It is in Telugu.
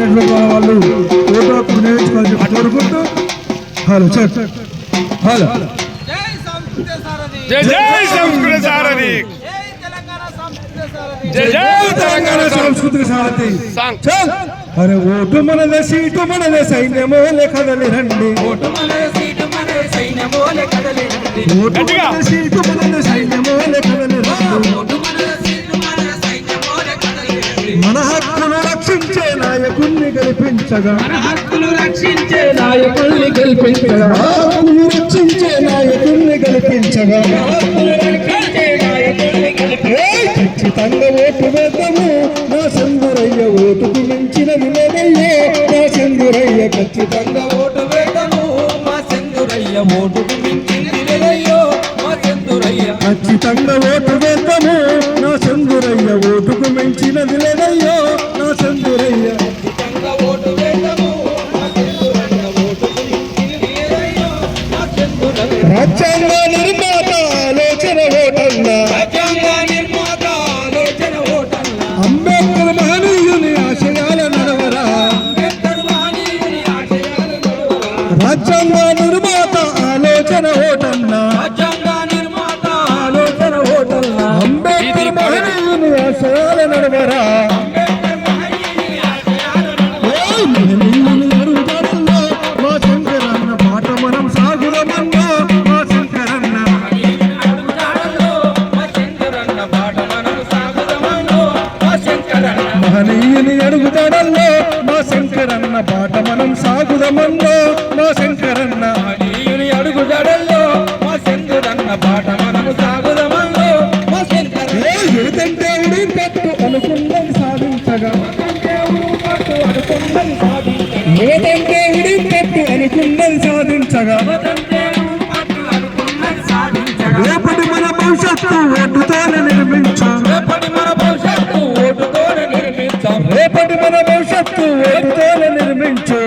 వాళ్ళు ఓటు హక్కు వినియోగించుకోవాలని కోరుకుంటూ హలో హలో జై జై సంస్కృతి సారథి, జై జై తెలంగాణ సాంస్కృతిక సారథి. అరే ఓటు మనదే సీటు మనదే సైన్యమో కదలి రండి, ఓటు మనదే సీటు మనదే సైన్యమో కదలి రండి, మన హక్కును రక్షించే నాయకుల్ని గెలిపించగా, ఖచ్చితంగా ఓటు వేద్దాము నా చంద్రయ్య, ఓటుకు మించినది లేదయ్యో నా చంద్రయ్య, ఖచ్చితంగా ఓటు వేద్దాము మా చంద్రయ్య, ఓటుకు మించినది లేదయ్యో మా చంద్రయ్య, ఖచ్చితంగా ఓటు వేద్దాము నా చంద్రయ్య, ఓటుకు మించినది లేదయ్యో నా చంద్రయ్య, ఖచ్చితంగా ఓటు వేద్దాము నా చంద్రయ్య, ఓటుకు మించినది లేదయ్యో నా చంద్రయ్య. రాజ్యాంగ నిర్మాత ఆలోచన ఓటన్నా, అంబేద్కర్ మహనీయుని ఆశయాల నడవరా, రాజ్యాంగ నిర్మాత ఆలోచన ఓటన్నా, అంబేద్కర్ మహనీయుని ఆశయాల నడవరా, మహనీయుని అడుగుదారుల్లో మా శంకరన్న పాట మనం సాగుదమన్నా, మా శంకరన్న మహనీయుని అడుగుదాడల్లో మా శంకరన్న పాట మనం సాగుదమన్నో, మా శంకరన్న మహనీయుని అడుగుదాడల్లో మా శంకరన్న పాట మనం సాగుదమన్నో, మా శంకరన్న ఏదంటే ఉడిపెట్టు అనుకున్నది సాధించగా, ఏదంటే ఉడిపెట్టు అనుకున్నది సాధించగా, రేపటి మన భవిష్యత్తు ఓటుతోనే నిర్మించు, రేపటి మన భవిష్యత్తు ఓటుతోనే నిర్మించు.